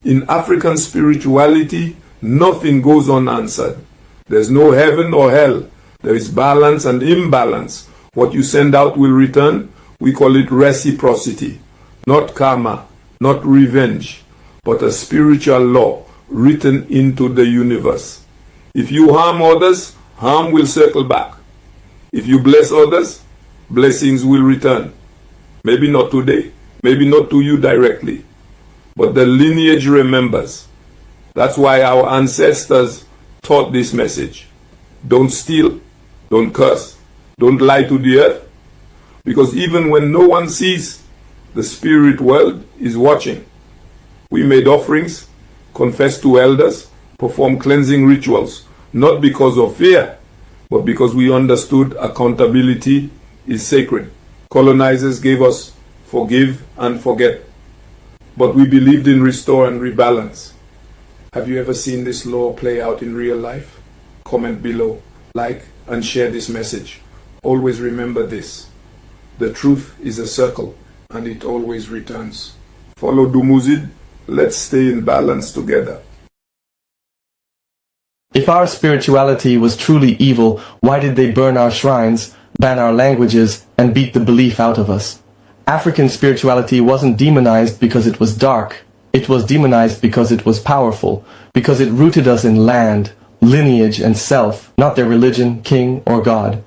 In African spirituality, nothing goes unanswered. There's no heaven or hell. There is balance and imbalance. What you send out will return. We call it reciprocity. Not karma, not revenge, but a spiritual law written into the universe. If you harm others, harm will circle back. If you bless others, blessings will return. Maybe not today, maybe not to you directly, but the lineage remembers. That's why our ancestors taught this message. Don't steal, don't curse, don't lie to the earth, because even when no one sees, the spirit world is watching. We made offerings, confessed to elders, performed cleansing rituals, not because of fear, but because we understood accountability is sacred. Colonizers gave us forgive and forget, but we believed in restore and rebalance. Have you ever seen this law play out in real life? Comment below, like and share this message. Always remember this: the truth is a circle and it always returns. Follow Dumuzid. Let's stay in balance together. If our spirituality was truly evil, why did they burn our shrines, ban our languages, and beat the belief out of us? African spirituality wasn't demonized because it was dark. It was demonized because it was powerful, because it rooted us in land, lineage, and self, not their religion, king, or God.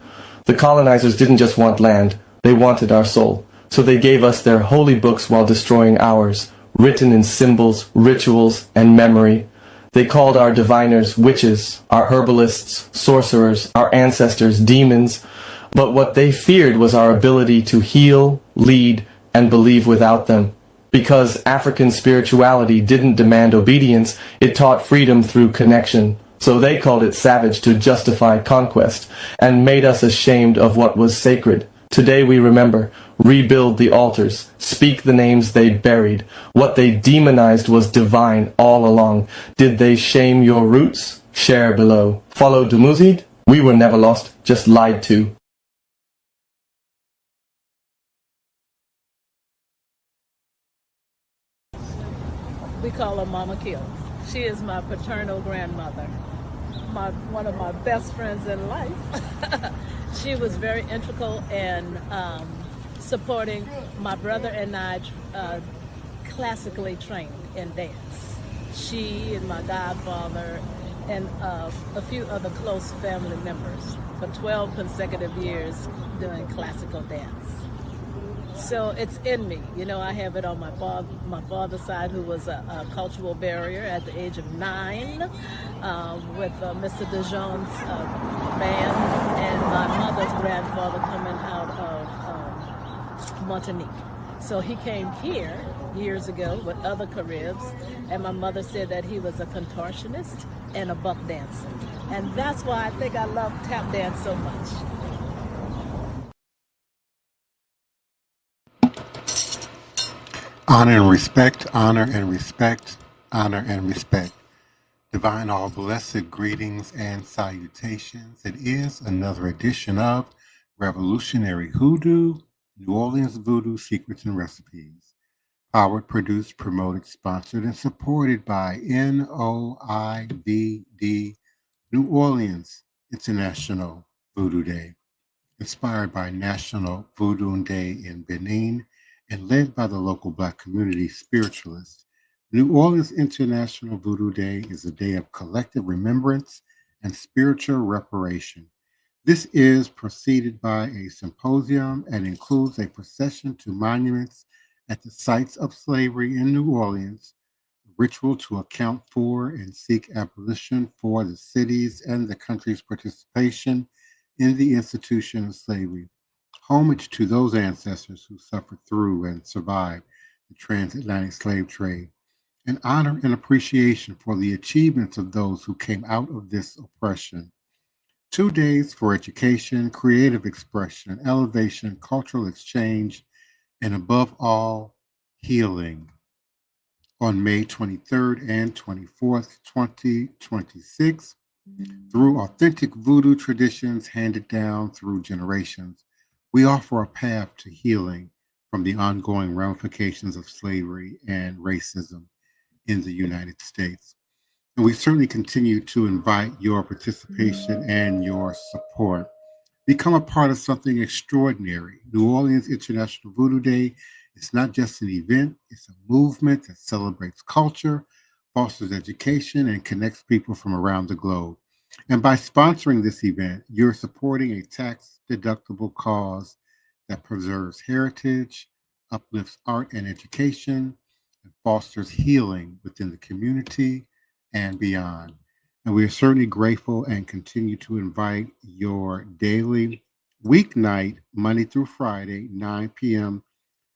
The colonizers didn't just want land, they wanted our soul. So they gave us their holy books while destroying ours, written in symbols, rituals, and memory. They called our diviners witches, our herbalists sorcerers, our ancestors demons. But what they feared was our ability to heal, lead, and believe without them. Because African spirituality didn't demand obedience, it taught freedom through connection. So they called it savage to justify conquest, and made us ashamed of what was sacred. Today we remember, rebuild the altars, speak the names they buried. What they demonized was divine all along. Did they shame your roots? Share below. Follow Dumuzid? We were never lost, just lied to. We call her Mama Kill. She is my paternal grandmother, one of my best friends in life. She was very integral in supporting my brother and I, classically trained in dance. She and my godfather and a few other close family members for 12 consecutive years doing classical dance. So it's in me. You know, I have it on my father's side, who was a cultural barrier at the age of 9 with Mr. DeJohn's band, and my mother's grandfather coming out of Martinique. So he came here years ago with other Caribs, and my mother said that he was a contortionist and a buck dancer. And that's why I think I love tap dance so much. Honor and respect, honor and respect, honor and respect. Divine all blessed greetings and salutations. It is another edition of Revolutionary Hoodoo, New Orleans Voodoo Secrets and Recipes. Powered, produced, promoted, sponsored, and supported by NOIVD, New Orleans International Voodoo Day. Inspired by National Voodoo Day in Benin, and led by the local Black community Spiritualist, New Orleans International Voodoo Day is a day of collective remembrance and spiritual reparation. This is preceded by a symposium and includes a procession to monuments at the sites of slavery in New Orleans, a ritual to account for and seek abolition for the city's and the country's participation in the institution of slavery. Homage to those ancestors who suffered through and survived the transatlantic slave trade, and honor and appreciation for the achievements of those who came out of this oppression. 2 days for education, creative expression, elevation, cultural exchange, and above all, healing. On May 23rd and 24th, 2026, through authentic voodoo traditions handed down through generations, we offer a path to healing from the ongoing ramifications of slavery and racism. in the United States. And we certainly continue to invite your participation and your support. Become a part of something extraordinary. New Orleans International Voodoo Day is not just an event, it's a movement that celebrates culture, fosters education, and connects people from around the globe. And by sponsoring this event, you're supporting a tax-deductible cause that preserves heritage, uplifts art and education, and fosters healing within the community and beyond. And we are certainly grateful and continue to invite your daily weeknight, Monday through Friday, 9 p.m.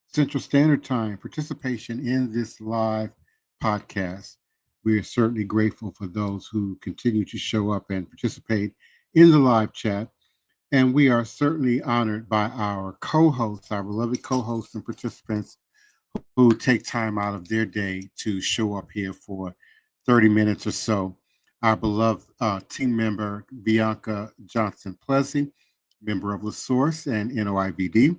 Central Standard Time participation in this live podcast. We are certainly grateful for those who continue to show up and participate in the live chat. And we are certainly honored by our co-hosts, our beloved co-hosts and participants who take time out of their day to show up here for 30 minutes or so. Our beloved team member, Bianca Johnson-Plessy, member of La Source and NOIVD.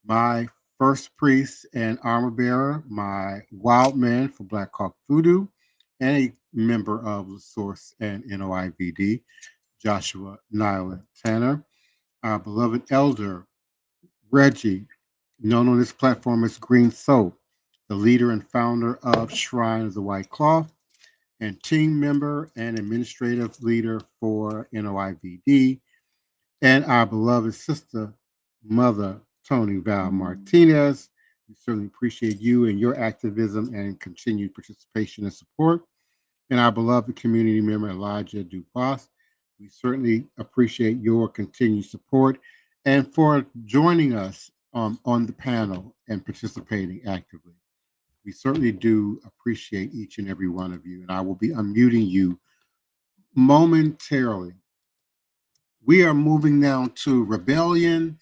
My first priest and armor bearer, my wild man for Black Hawk Voodoo, and a member of La Source and NOIVD, Joshua Nylan Tanner. Our beloved elder, Reggie, known on this platform as Green Soap, the leader and founder of Shrine of the White Cloth, and team member and administrative leader for NOIVD, and our beloved sister, Mother Toni Val Martinez. We certainly appreciate you and your activism and continued participation and support. And our beloved community member, Elijah Dupas. We certainly appreciate your continued support and for joining us on the panel and participating actively. We certainly do appreciate each and every one of you, and I will be unmuting you momentarily. We are moving now to Rebellion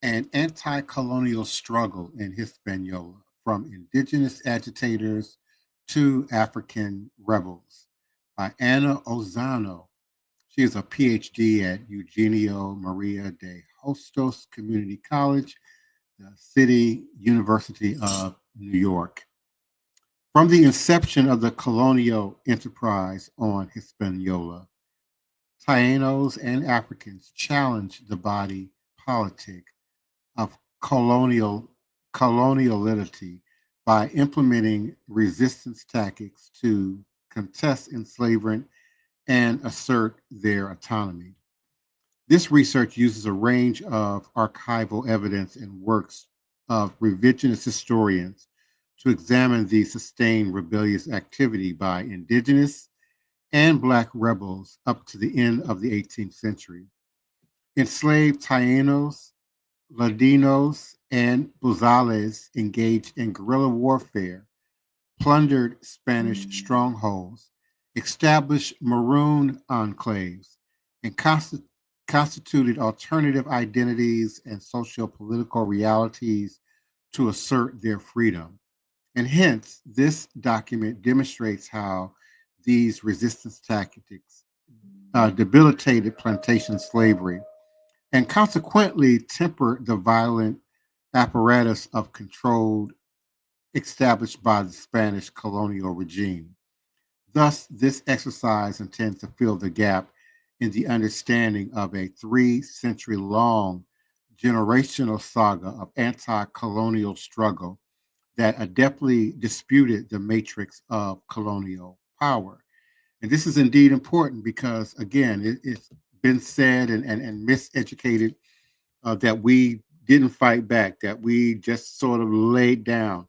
and Anti-Colonial Struggle in Hispaniola, from Indigenous Agitators to African Rebels, by Ana Ozano. She is a PhD at Eugenio Maria de Hostos Community College, the City University of New York. From the inception of the colonial enterprise on Hispaniola, Tainos and Africans challenged the body politic of coloniality by implementing resistance tactics to contest enslavement and assert their autonomy. This research uses a range of archival evidence and works of revisionist historians to examine the sustained rebellious activity by Indigenous and Black rebels up to the end of the 18th century. Enslaved Tainos, Ladinos, and Buzales engaged in guerrilla warfare, plundered Spanish strongholds, established maroon enclaves, and constituted alternative identities and socio-political realities to assert their freedom. And hence, this document demonstrates how these resistance tactics debilitated plantation slavery and consequently tempered the violent apparatus of control established by the Spanish colonial regime. Thus, this exercise intends to fill the gap in the understanding of a 3-century-long generational saga of anti-colonial struggle that adeptly disputed the matrix of colonial power. And this is indeed important because, again, it's been said and miseducated that we didn't fight back, that we just sort of laid down.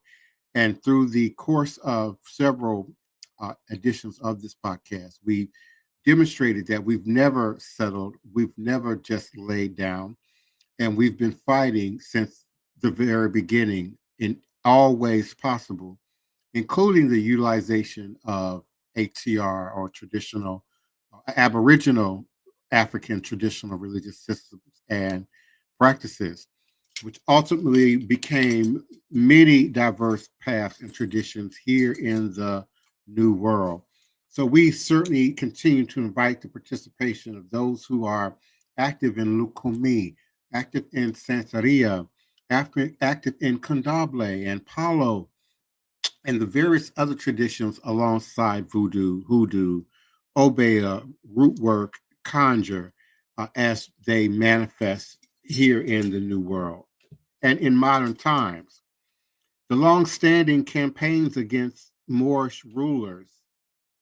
And through the course of several editions of this podcast, we demonstrated that we've never settled, we've never just laid down, and we've been fighting since the very beginning in all ways possible, including the utilization of ATR, or traditional Aboriginal African traditional religious systems and practices, which ultimately became many diverse paths and traditions here in the New World. So we certainly continue to invite the participation of those who are active in Lukumi, active in Santeria, active in Condable and Palo, and the various other traditions alongside voodoo, hoodoo, obeah, root work, conjure, as they manifest here in the New World. And in modern times, the long-standing campaigns against Moorish rulers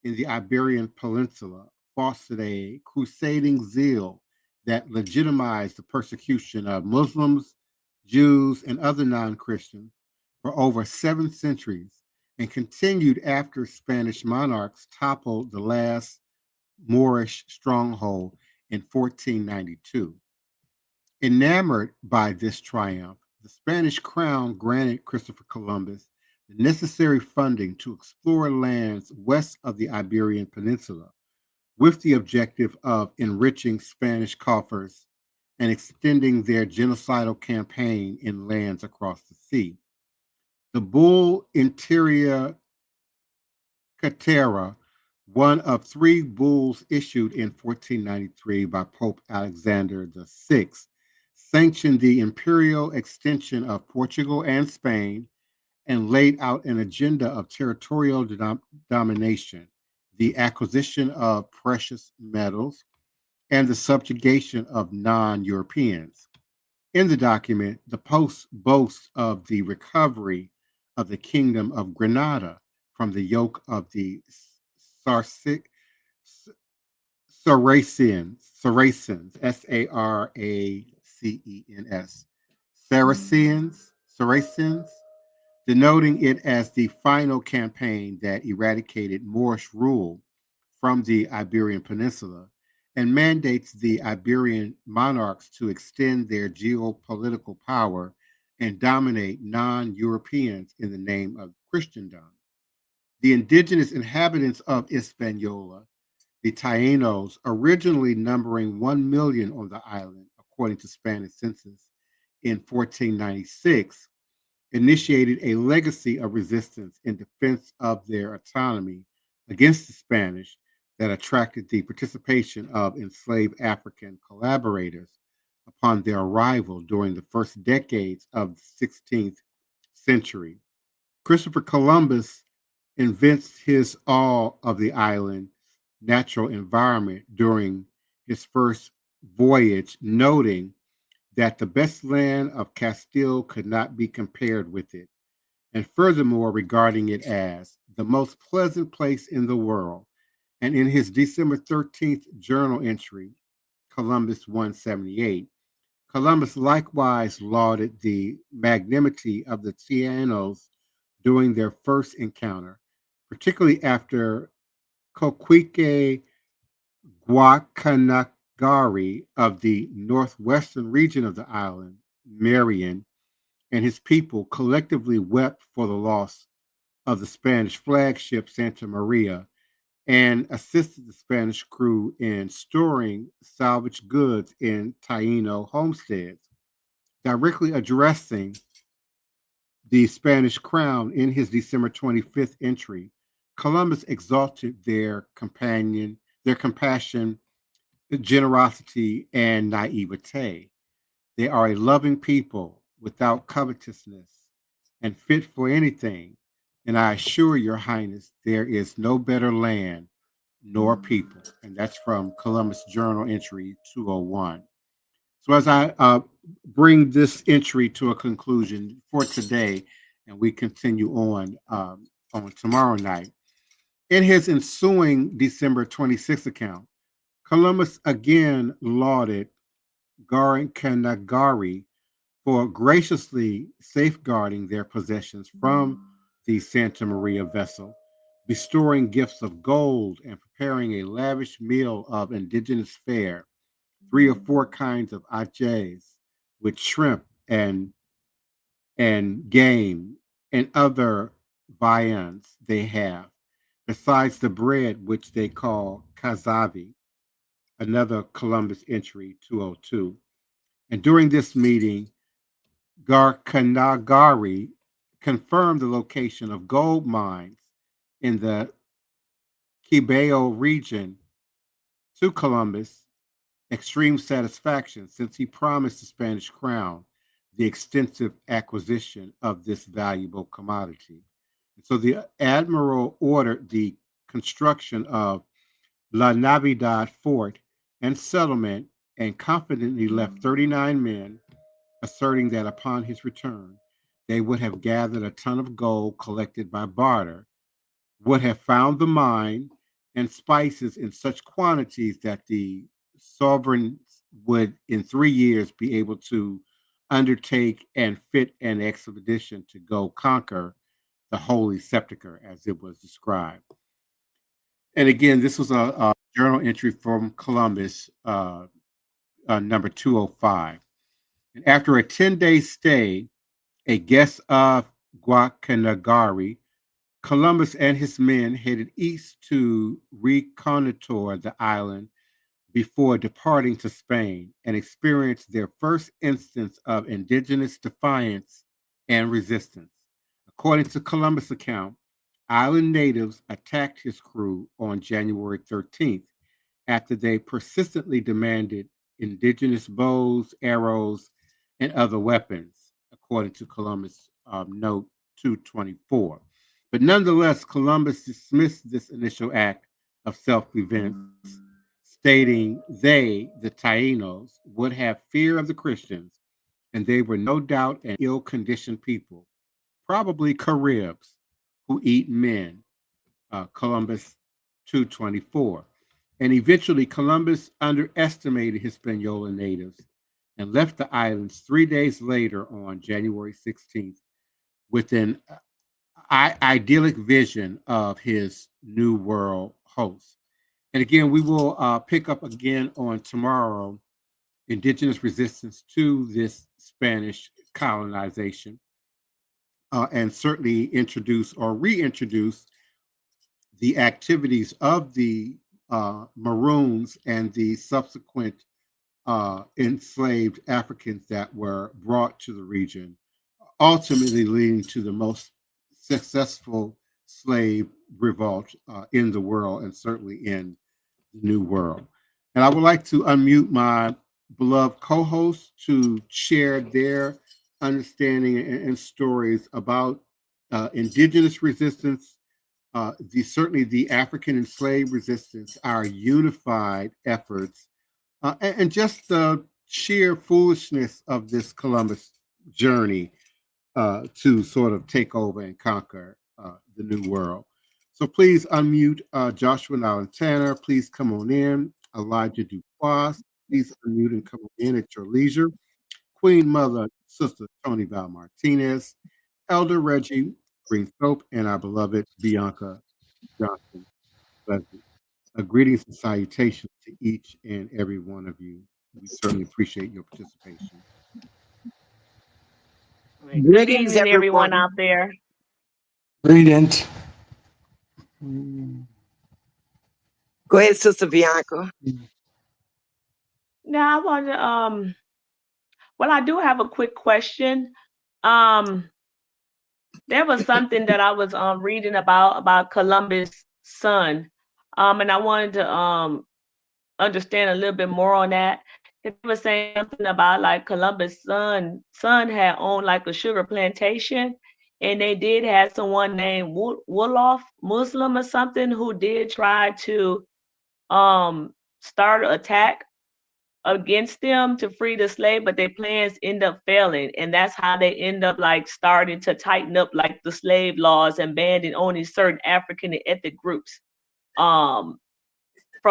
in the Iberian Peninsula fostered a crusading zeal that legitimized the persecution of Muslims, Jews, and other non-Christians for over 7 centuries and continued after Spanish monarchs toppled the last Moorish stronghold in 1492. Enamored by this triumph, the Spanish crown granted Christopher Columbus the necessary funding to explore lands west of the Iberian Peninsula, with the objective of enriching Spanish coffers and extending their genocidal campaign in lands across the sea. The bull Interior Catera, one of 3 bulls issued in 1493 by Pope Alexander VI, sanctioned the imperial extension of Portugal and Spain and laid out an agenda of territorial domination, the acquisition of precious metals, and the subjugation of non-Europeans. In the document, the post boasts of the recovery of the kingdom of Granada from the yoke of the Saracens, Saracens, denoting it as the final campaign that eradicated Moorish rule from the Iberian Peninsula and mandates the Iberian monarchs to extend their geopolitical power and dominate non-Europeans in the name of Christendom. The indigenous inhabitants of Hispaniola, the Tainos, originally numbering 1 million on the island, according to Spanish census in 1496, initiated a legacy of resistance in defense of their autonomy against the Spanish that attracted the participation of enslaved African collaborators upon their arrival during the first decades of the 16th century. Christopher Columbus invents his awe of the island's natural environment during his first voyage, noting that the best land of Castile could not be compared with it, and furthermore regarding it as the most pleasant place in the world. And in his December 13th journal entry, Columbus 178, Columbus likewise lauded the magnanimity of the Tainos during their first encounter, particularly after Coquique Guacanagari of the northwestern region of the island, Marion, and his people collectively wept for the loss of the Spanish flagship Santa Maria and assisted the Spanish crew in storing salvaged goods in Taino homesteads. Directly addressing the Spanish crown in his December 25th entry, Columbus exalted their compassion, generosity, and naivete. They are a loving people without covetousness and fit for anything. And I assure your highness, there is no better land nor people. And that's from Columbus Journal entry 201. So as I bring this entry to a conclusion for today, and we continue on tomorrow night, in his ensuing December 26th account, Columbus again lauded Guacanagari for graciously safeguarding their possessions from the Santa Maria vessel, bestowing gifts of gold and preparing a lavish meal of indigenous fare, 3 or 4 kinds of ajes with shrimp and game and other viands they have, besides the bread which they call kazavi, another Columbus entry 202. And during this meeting, Guacanagari confirmed the location of gold mines in the Cibao region to Columbus' extreme satisfaction, since he promised the Spanish crown the extensive acquisition of this valuable commodity. So the admiral ordered the construction of La Navidad fort and settlement and confidently left 39 men, asserting that upon his return, they would have gathered a ton of gold collected by barter, would have found the mine and spices in such quantities that the sovereigns would, in 3 years, be able to undertake and fit an expedition to go conquer the Holy Sepulchre, as it was described. And again, this was a journal entry from Columbus, number 205. And after a 10-day stay, a guest of Guacanagari, Columbus and his men headed east to reconnoiter the island before departing to Spain and experienced their first instance of indigenous defiance and resistance. According to Columbus' account, island natives attacked his crew on January 13th after they persistently demanded indigenous bows, arrows, and other weapons, according to Columbus note 224. But nonetheless, Columbus dismissed this initial act of self-defense, stating they, the Taínos, would have fear of the Christians, and they were no doubt an ill-conditioned people, probably Caribs, who eat men, Columbus 224. And eventually, Columbus underestimated Hispaniola natives and left the islands 3 days later on January 16th with an idyllic vision of his New World host. And again, we will pick up again on tomorrow, indigenous resistance to this Spanish colonization, and certainly introduce or reintroduce the activities of the Maroons and the subsequent enslaved Africans that were brought to the region, ultimately leading to the most successful slave revolt in the world and certainly in the New World. And I would like to unmute my beloved co-hosts to share their understanding and stories about indigenous resistance, certainly the African enslaved resistance, our unified efforts, and just the sheer foolishness of this Columbus journey to sort of take over and conquer the New World. So please unmute Joshua Nylan Tanner. Please come on in. Elijah Dubois, please unmute and come on in at your leisure. Queen Mother, Sister Toni Val Martinez, Elder Reggie Green Soap, and our beloved Bianca Johnson Leslie. Greetings and salutations to each and every one of you. We certainly appreciate your participation. Good evening, everyone out there. Greetings. Go ahead, Sister Bianca. Now I want to well, I do have a quick question. There was something that I was reading about Columbus' son. And I wanted to understand a little bit more on that. It was saying something about like Columbus' son had owned like a sugar plantation, and they did have someone named Wolof Muslim or something who did try to start an attack against them to free the slave, but their plans end up failing, and that's how they end up like starting to tighten up like the slave laws and banning only certain African and ethnic groups from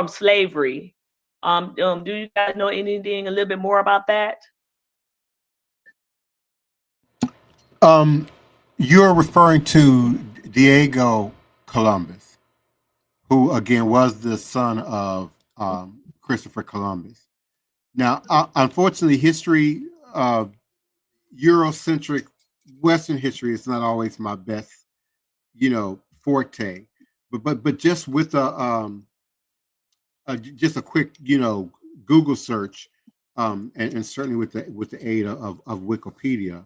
slavery. Do you guys know anything a little bit more about that? You're referring to Diego Columbus, who again was the son of Christopher Columbus. Now, unfortunately, history, Eurocentric Western history is not always my best, forte. But just with just a quick, Google search, and certainly with the aid of Wikipedia,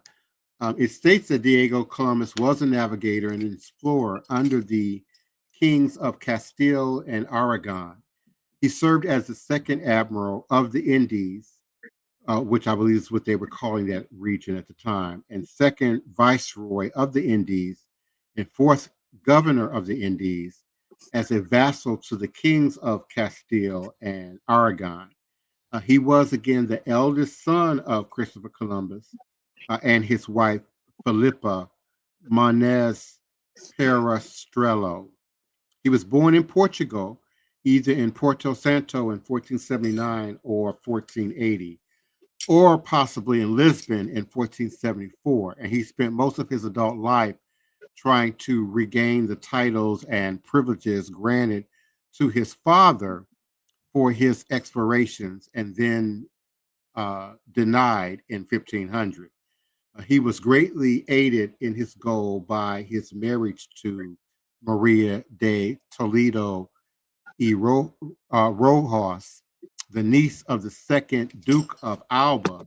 it states that Diego Columbus was a navigator and an explorer under the kings of Castile and Aragon. He served as the second admiral of the Indies, which I believe is what they were calling that region at the time, and second viceroy of the Indies, and fourth governor of the Indies, as a vassal to the kings of Castile and Aragon. He was again the eldest son of Christopher Columbus and his wife Philippa Martinez Perestrello. He was born in Portugal, either in Porto Santo in 1479 or 1480, or possibly in Lisbon in 1474. And he spent most of his adult life trying to regain the titles and privileges granted to his father for his explorations, and then denied in 1500. He was greatly aided in his goal by his marriage to Maria de Toledo y Rojas, the niece of the second Duke of Alba,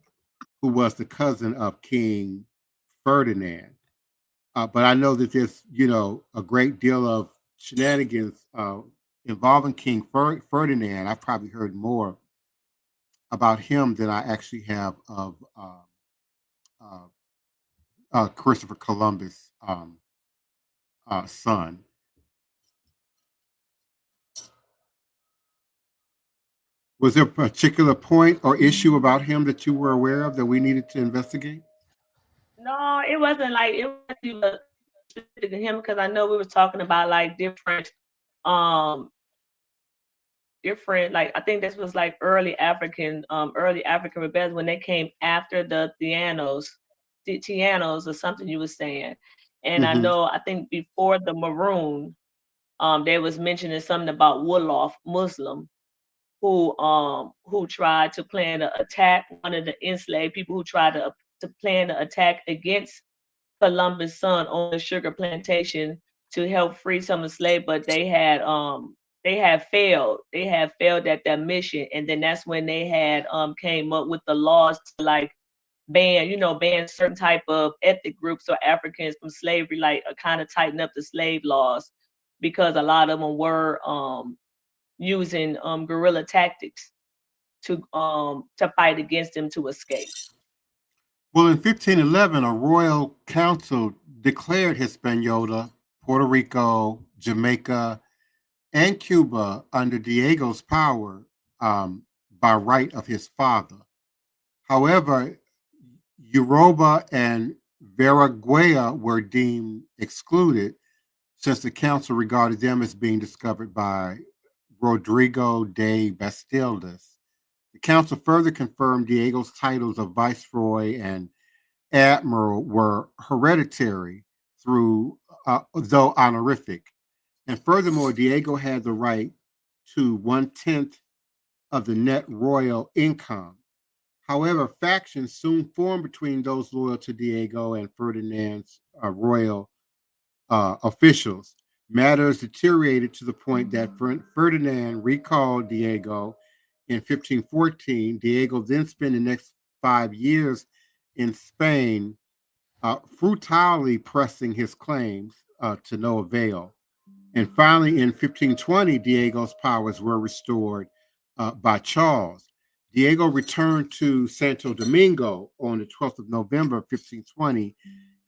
who was the cousin of King Ferdinand. But I know that there's, a great deal of shenanigans involving King Ferdinand. I've probably heard more about him than I actually have of Christopher Columbus' son. Was there a particular point or issue about him that you were aware of that we needed to investigate? No, it wasn't like it was specific to him, because I know we were talking about like different, like I think this was like early African rebellions when they came after the Tianos or something you were saying. And I know, I think before the Maroon, they was mentioning something about Wolof Muslim, who tried to plan to attack one of the enslaved people, who tried to plan to attack against Columbus' son on the sugar plantation to help free some of the slaves, but they had failed. They had failed at their mission, and then that's when they had came up with the laws to like ban certain type of ethnic groups or Africans from slavery, like kind of tighten up the slave laws, because a lot of them were using guerrilla tactics to fight against them to escape. Well, in 1511, a royal council declared Hispaniola, Puerto Rico, Jamaica, and Cuba under Diego's power by right of his father. However, Yoruba and Veragua were deemed excluded, since the council regarded them as being discovered by Rodrigo de Bastildas. The council further confirmed Diego's titles of viceroy and admiral were hereditary, though honorific. And furthermore, Diego had the right to 1/10 of the net royal income. However, factions soon formed between those loyal to Diego and Ferdinand's royal officials. Matters deteriorated to the point that Ferdinand recalled Diego in 1514. Diego then spent the next 5 years in Spain, futilely pressing his claims to no avail. And finally, in 1520, Diego's powers were restored by Charles. Diego returned to Santo Domingo on the 12th of November, 1520,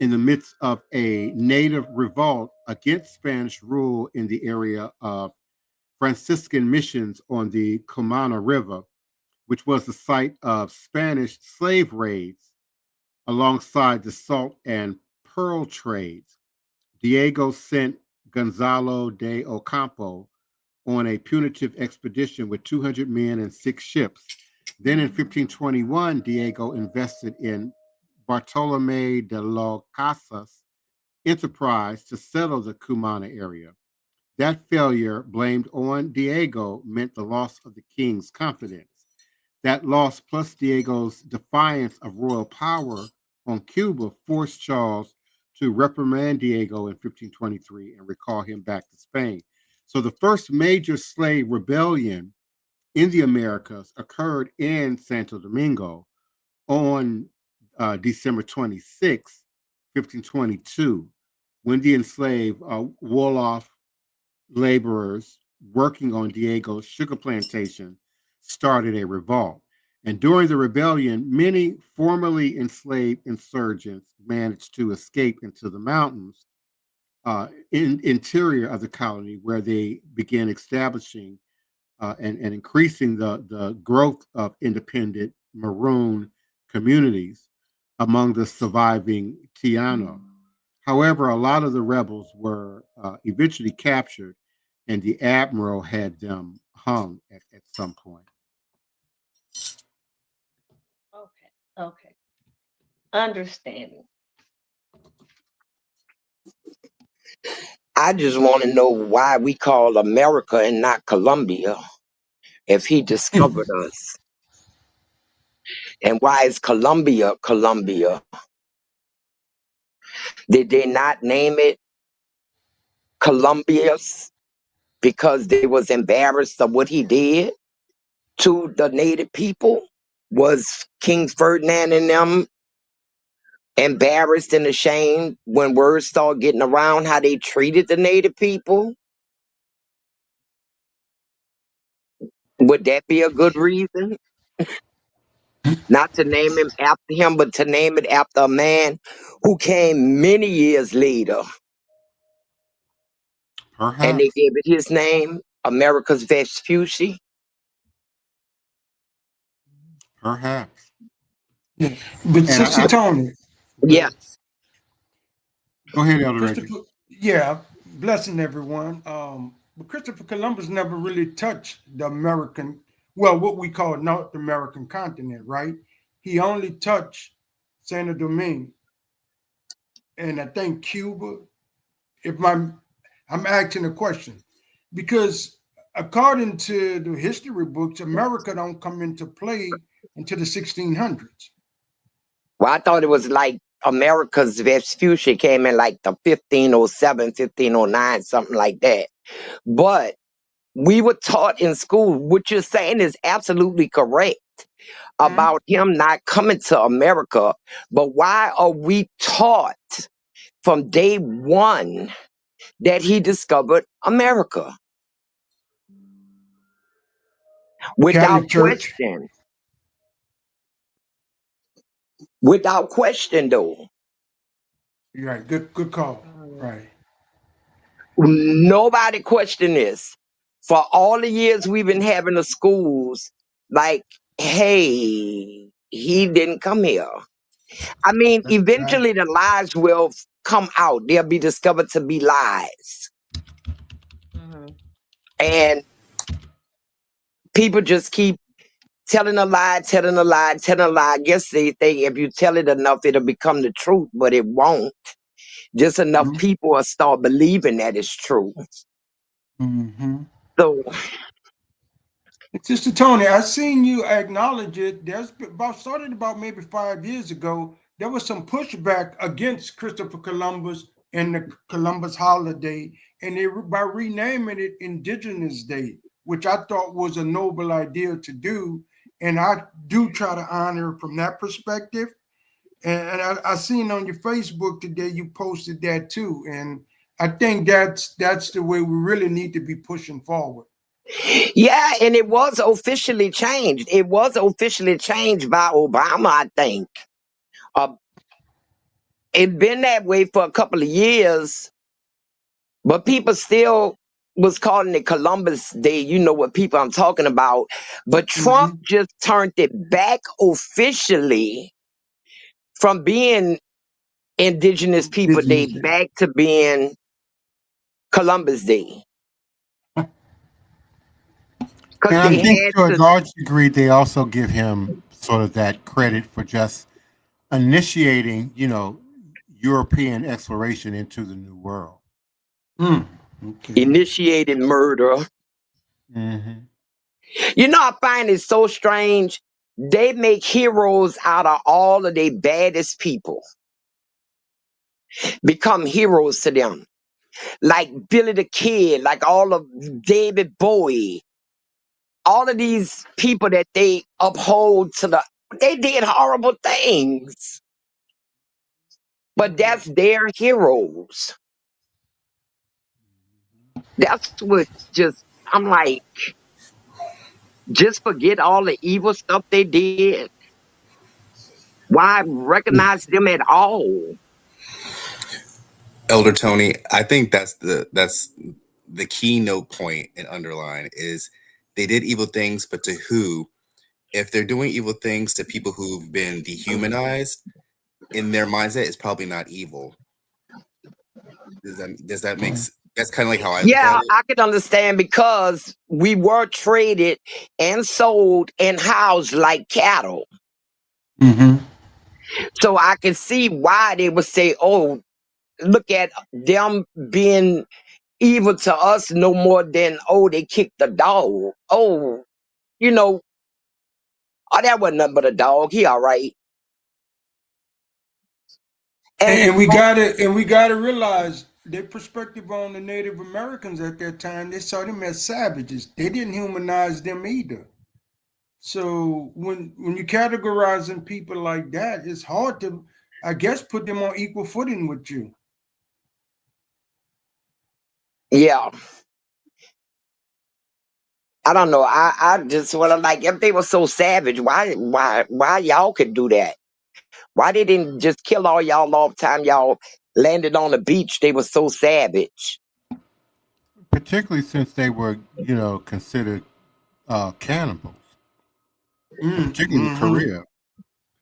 in the midst of a native revolt against Spanish rule in the area of Franciscan missions on the Cumana River, which was the site of Spanish slave raids alongside the salt and pearl trades. Diego sent Gonzalo de Ocampo on a punitive expedition with 200 men and 6 ships. Then in 1521, Diego invested in Bartolome de las Casas enterprise to settle the Cumana area. That failure, blamed on Diego, meant the loss of the king's confidence. That loss, plus Diego's defiance of royal power on Cuba, forced Charles to reprimand Diego in 1523 and recall him back to Spain. So the first major slave rebellion in the Americas occurred in Santo Domingo on December 26, 1522, when the enslaved Wolof laborers working on Diego's sugar plantation started a revolt. And during the rebellion, many formerly enslaved insurgents managed to escape into the mountains interior of the colony, where they began establishing and increasing the growth of independent Maroon communities among the surviving Tiano. However, a lot of the rebels were eventually captured, and the admiral had them hung at some point. Okay. Understanding. I just want to know why we call America and not Colombia if he discovered us. And why is Colombia Colombia? Did they not name it Columbius because they was embarrassed of what he did to the native people? Was King Ferdinand and them embarrassed and ashamed when words started getting around how they treated the native people? Would that be a good reason? Not to name him after him, but to name it after a man who came many years later. Perhaps. And they gave it his name, America's Vespucci. Perhaps. Yeah. But Sister Toni. Yes. Go ahead, Elder Reggie. Yeah, blessing everyone. But Christopher Columbus never really touched the American, well, what we call North American continent, right? He only touched Santo Domingue and I think Cuba. I'm asking a question because according to the history books, America don't come into play until the 1600s. Well, I thought it was like America's Vespucci came in like the 1507, 1509, something like that. But we were taught in school, what you're saying is absolutely correct about him not coming to America. But why are we taught from day one that he discovered America? Without question. Without question, though. You're right. Good call. Right. Nobody question this. For all the years we've been having the schools, like, hey, he didn't come here. I mean, eventually the lies will come out. They'll be discovered to be lies. And people just keep telling a lie, telling a lie, telling a lie. I guess they think if you tell it enough, it'll become the truth, but it won't. Just enough people will start believing that it's true. So, Sister Toni, I seen you acknowledge it. There's started about maybe 5 years ago. There was some pushback against Christopher Columbus and the Columbus holiday, and by renaming it Indigenous Day, which I thought was a noble idea to do, and I do try to honor from that perspective. And I seen on your Facebook today you posted that too, and I think that's the way we really need to be pushing forward. yeah, and it was officially changed. It was officially changed by Obama, I think. It's been that way for a couple of years, but people still was calling it Columbus Day. You know what people I'm talking about. But Trump just turned it back officially from being Indigenous People Day back to being Columbus Day. And I think to a large degree, they also give him sort of that credit for just initiating, European exploration into the New World. Initiated murder. I find it so strange. They make heroes out of all of their baddest people. Become heroes to them. Like Billy the Kid, like all of David Bowie. All of these people that they uphold they did horrible things. But that's their heroes. That's what I'm like, just forget all the evil stuff they did. Why recognize them at all? Elder Tony, I think that's the keynote point and underline is they did evil things, but to who? If they're doing evil things to people who've been dehumanized, in their mindset, it's probably not evil. Does that make sense? That's kind of like how I look at Yeah, it. I can understand because we were traded and sold and housed like cattle. Mm-hmm. So I can see why they would say, oh, look at them being evil to us no more than, oh, they kicked the dog. Oh, you know, oh, that wasn't nothing but a dog. He all right. And And we gotta realize their perspective on the Native Americans at that time. They saw them as savages. They didn't humanize them either. So when you categorizing people like that, it's hard to, I guess, put them on equal footing with you. yeah, I don't know. I just want to like, if they were so savage, why y'all could do that? Why they didn't just kill all y'all all the time y'all landed on the beach? They were so savage. Particularly since they were, considered cannibals, particularly in Mm-hmm. Korea.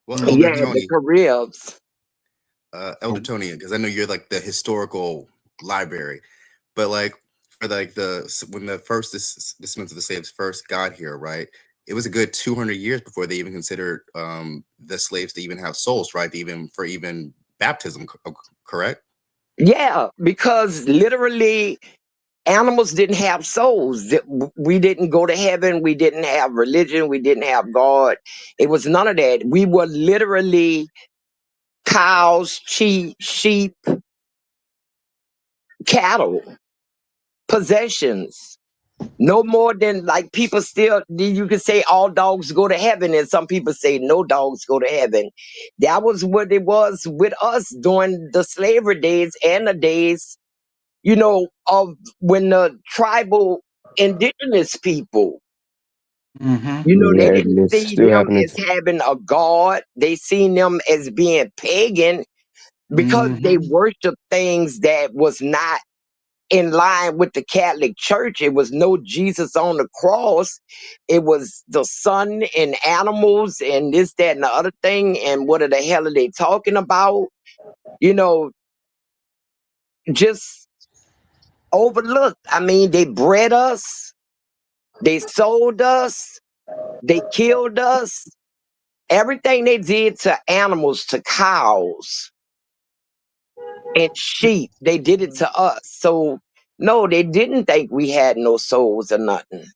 Well, Yeah, Elder the Tony, Caribs. Elder Tony, because I know you're like the historical library, but like for like when the first descendants of the slaves first got here, right? It was a good 200 years before they even considered the slaves to even have souls, right? Even baptism, correct? Yeah, because literally animals didn't have souls. We didn't go to heaven. We didn't have religion. We didn't have God. It was none of that. We were literally cows, sheep, cattle, possessions. No more than like people still, you can say all dogs go to heaven, and some people say no dogs go to heaven. That was what it was with us during the slavery days and the days, of when the tribal indigenous people, Mm-hmm. they Yeah, didn't and it's see still them happening. as having a god. They seen them as being pagan because they Mm-hmm. worshiped things that was not in line with the Catholic Church. It was no Jesus on the cross. It was the sun and animals and this, that, and the other thing. And what the hell are they talking about? Just overlooked. I mean, they bred us, they sold us, they killed us. Everything they did to animals, to cows and sheep, they did it to us. So, no, they didn't think we had no souls or nothing.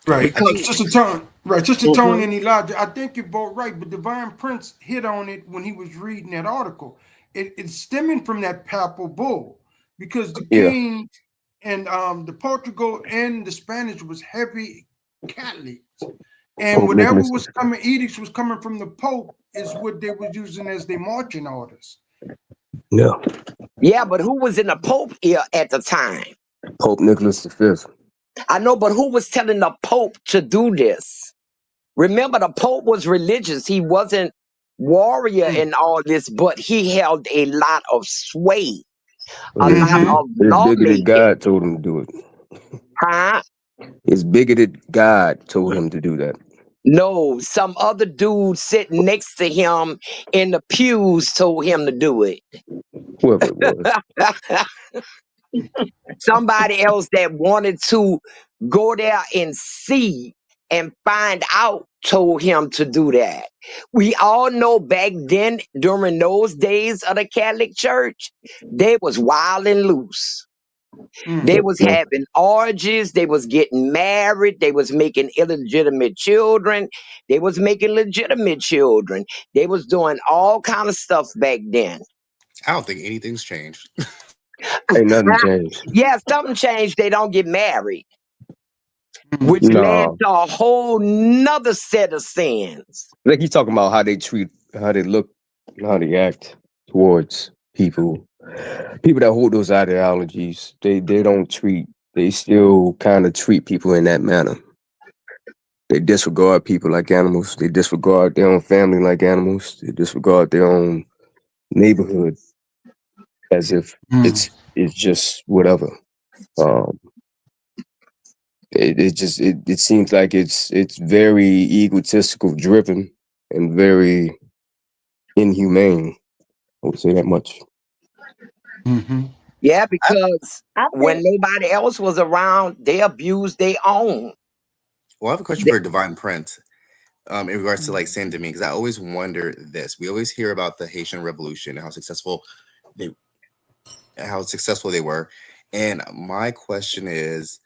Right. I Because think Sister Tony Mhm. and Elijah, I think you're both right, but Divine Prince hit on it when he was reading that article. It's stemming from that papal bull because the Yeah, king and the Portugal and the Spanish was heavy Catholics. And Pope whatever Nicholas. was coming, edicts was coming from the Pope is what they was using as their marching orders. Yeah, Yeah, but who was in the Pope ear at the time? Pope Nicholas V. I know, but who was telling the Pope to do this? Remember, the Pope was religious. He wasn't warrior in all this, but he held a lot of sway, a His, lot Mm-hmm. of his bigoted lawmaking. God told him to do it. Huh? His bigoted God told him to do that. No, some other dude sitting next to him in the pews told him to do it. Whoever it was. Somebody else that wanted to go there and see and find out told him to do that. We all know back then, during those days of the Catholic Church, they was wild and loose. They was Yeah. having orgies, they was getting married, they was making illegitimate children, they was making legitimate children. They was doing all kind of stuff back then. I don't think anything's changed. Ain't nothing changed. Yeah, something changed, they don't get married, Mm-hmm. which led No. to a whole nother set of sins. Like he's talking about how they treat, how they look, and how they act towards people. People that hold those ideologies, they don't treat, they still kind of treat people in that manner. They disregard people like animals. They disregard their own family like animals. They disregard their own neighborhood as if it's just whatever. It seems like it's very egotistical driven and very inhumane. I would say that much. Yeah, because I when think nobody else was around, they abused their own. Well, I have a question for Divine Prince in regards to like Saint Domingue, because I always wonder this. We always hear about the Haitian Revolution and how successful they were. And my question is,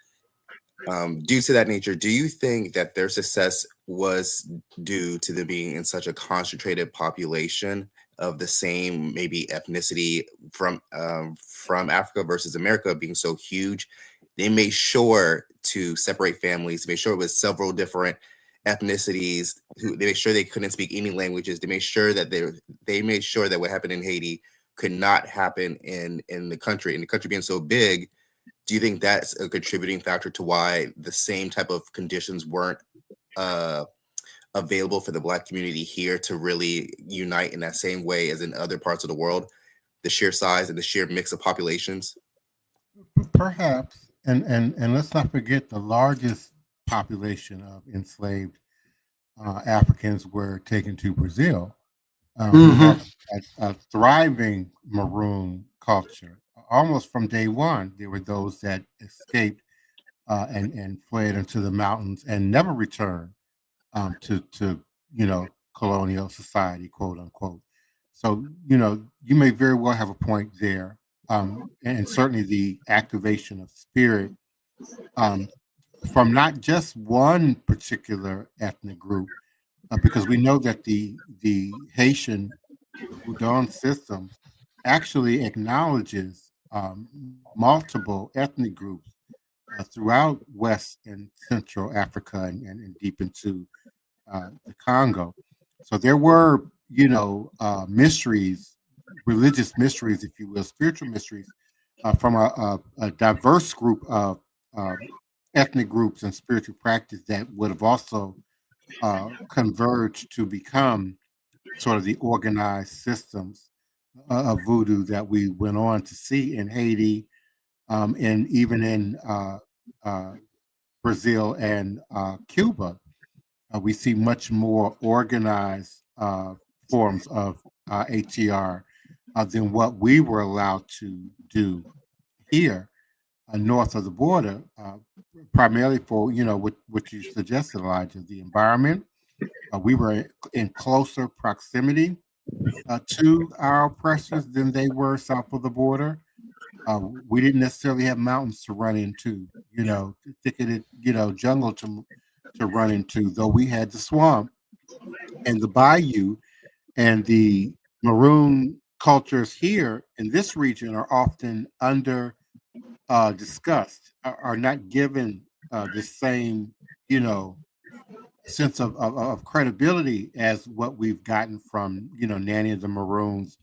due to that nature, do you think that their success was due to them being in such a concentrated population of the same maybe ethnicity from Africa versus America being so huge? They made sure to separate families. They made sure it was several different ethnicities. They made sure they couldn't speak any languages. They made sure that they made sure that what happened in Haiti could not happen in the country. And the country being so big, do you think that's a contributing factor to why the same type of conditions weren't available for the Black community here to really unite in that same way as in other parts of the world? The sheer size and the sheer mix of populations? Perhaps, and let's not forget the largest population of enslaved Africans were taken to Brazil. We had a thriving maroon culture. Almost from day one, there were those that escaped and fled into the mountains and never returned to colonial society, quote unquote. So you may very well have a point there, and certainly the activation of spirit from not just one particular ethnic group, because we know that the Haitian Vodou system actually acknowledges multiple ethnic groups throughout West and Central Africa and deep into the Congo. So there were, mysteries, religious mysteries, if you will, spiritual mysteries from a diverse group of ethnic groups and spiritual practice that would have also converged to become sort of the organized systems of voodoo that we went on to see in Haiti and even in Brazil and Cuba. We see much more organized forms of ATR than what we were allowed to do here north of the border, primarily for, what you suggested, Elijah, the environment. We were in closer proximity to our oppressors than they were south of the border. We didn't necessarily have mountains to run into, thicketed, jungle to run into, though we had the swamp and the bayou, and the maroon cultures here in this region are often under discussed, are not given the same, sense of credibility as what we've gotten from, Nanny and the Maroons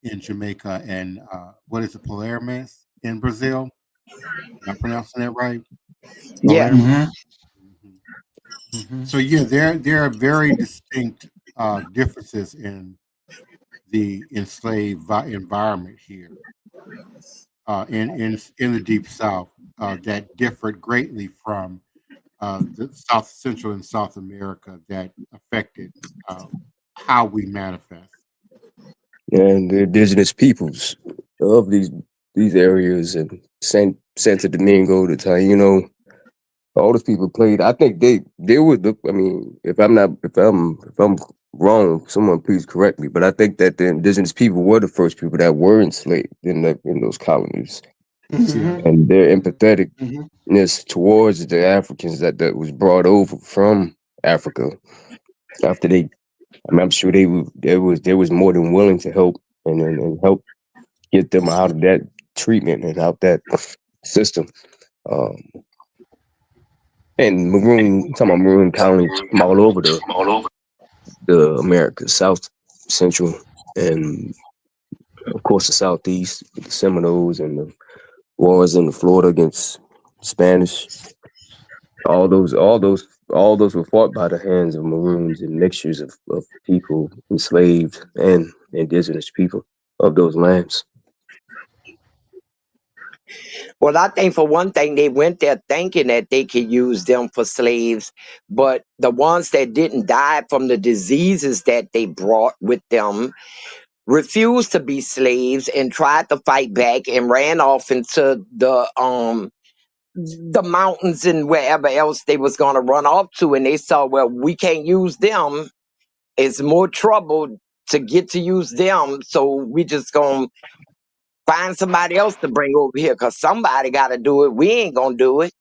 in Jamaica and what is it, Palermas in Brazil? Am I pronouncing that right? Yeah. Palermo? So yeah, there are very distinct differences in the enslaved environment here in the Deep South that differed greatly from the South Central and South America that affected how we manifest. And the indigenous peoples of these areas and Santo Domingo, the Taino, all those people played. I think they were the. I mean, if I'm wrong, someone please correct me. But I think that the indigenous people were the first people that were enslaved in those colonies, and their empatheticness towards the Africans that was brought over from Africa after they. I mean, I'm sure they was more than willing to help and help get them out of that treatment and out that system. And talking about maroon colonies from all over the Americas, South, Central, and of course the Southeast, the Seminoles and the wars in Florida against Spanish. All those were fought by the hands of Maroons and mixtures of people, enslaved and indigenous people of those lands. Well, I think for one thing, they went there thinking that they could use them for slaves, but the ones that didn't die from the diseases that they brought with them refused to be slaves and tried to fight back and ran off into the mountains and wherever else they was gonna run off to, and they saw, well, we can't use them. It's more trouble to get to use them, so we just gonna find somebody else to bring over here, because somebody got to do it. We ain't gonna do it,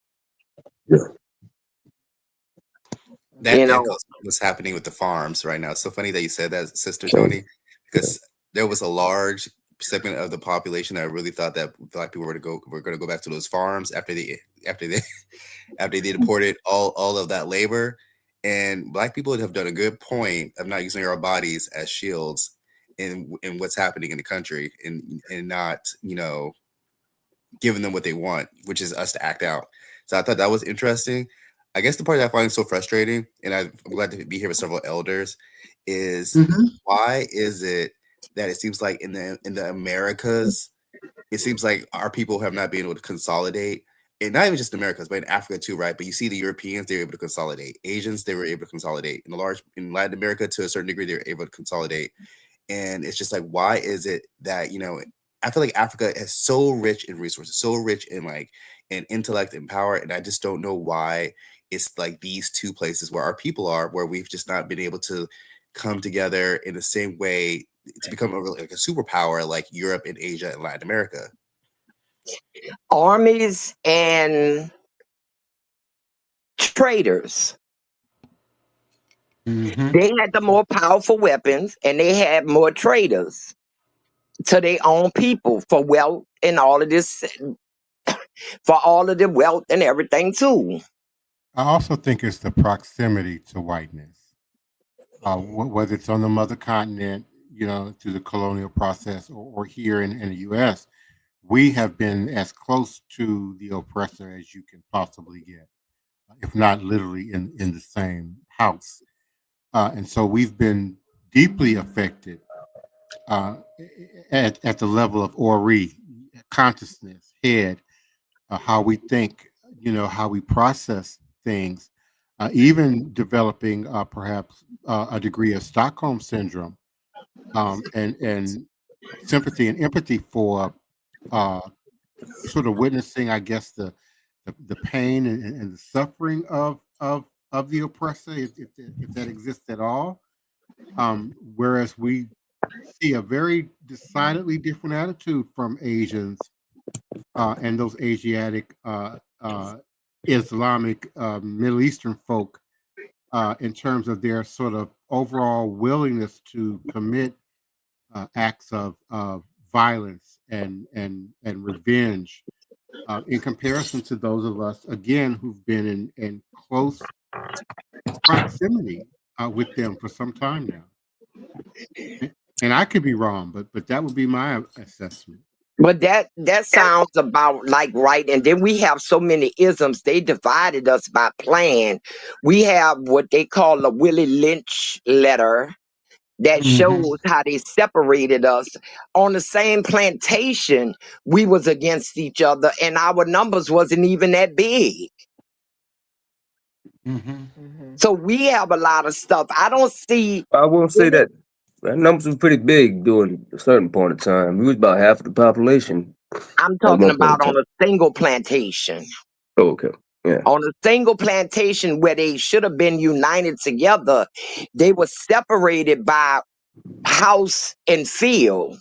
That you know. echoes what's happening with the farms right now. It's so funny that you said that, Sister Toni, because there was a large segment of the population that really thought that Black people were going to go back to those farms after they deported all of that labor. And Black people have done a good point of not using our bodies as shields in what's happening in the country, and not, giving them what they want, which is us to act out. So I thought that was interesting. I guess the part that I find so frustrating, and I'm glad to be here with several elders, is why is it that it seems like in the Americas, it seems like our people have not been able to consolidate, and not even just Americas, but in Africa too, right? But you see the Europeans, they were able to consolidate. Asians, they were able to consolidate. In Latin America, to a certain degree, they were able to consolidate. And it's just like, why is it that, I feel like Africa is so rich in resources, so rich in in intellect and power, and I just don't know why it's like these two places where our people are, where we've just not been able to come together in the same way to become a superpower like Europe and Asia and Latin America. Armies and traders. They had the more powerful weapons, and they had more traders to their own people for wealth and all of this, for all of the wealth and everything too. I also think it's the proximity to whiteness, whether it's on the mother continent, through the colonial process, or here in the U.S. We have been as close to the oppressor as you can possibly get, if not literally in the same house. And so we've been deeply affected at the level of Ori, consciousness, head, how we think, how we process things, even developing perhaps a degree of Stockholm syndrome, and sympathy and empathy for sort of witnessing, I guess, the pain and the suffering of the oppressor, if that exists at all. Whereas we see a very decidedly different attitude from Asians and those Asiatic, Islamic, Middle Eastern folk in terms of their sort of overall willingness to commit acts of violence and revenge, in comparison to those of us, again, who've been in close proximity with them for some time now. And I could be wrong, but that would be my assessment. But that sounds about like right. And then we have so many isms. They divided us by plan. We have what they call the Willie Lynch letter that shows how they separated us. On the same plantation, we was against each other, and our numbers wasn't even that big. So we have a lot of stuff. I don't see. I won't say that. That numbers was pretty big during a certain point of time. We was about half of the population. I'm talking about on a single plantation. Oh, okay. Yeah. On a single plantation where they should have been united together, they were separated by house and field.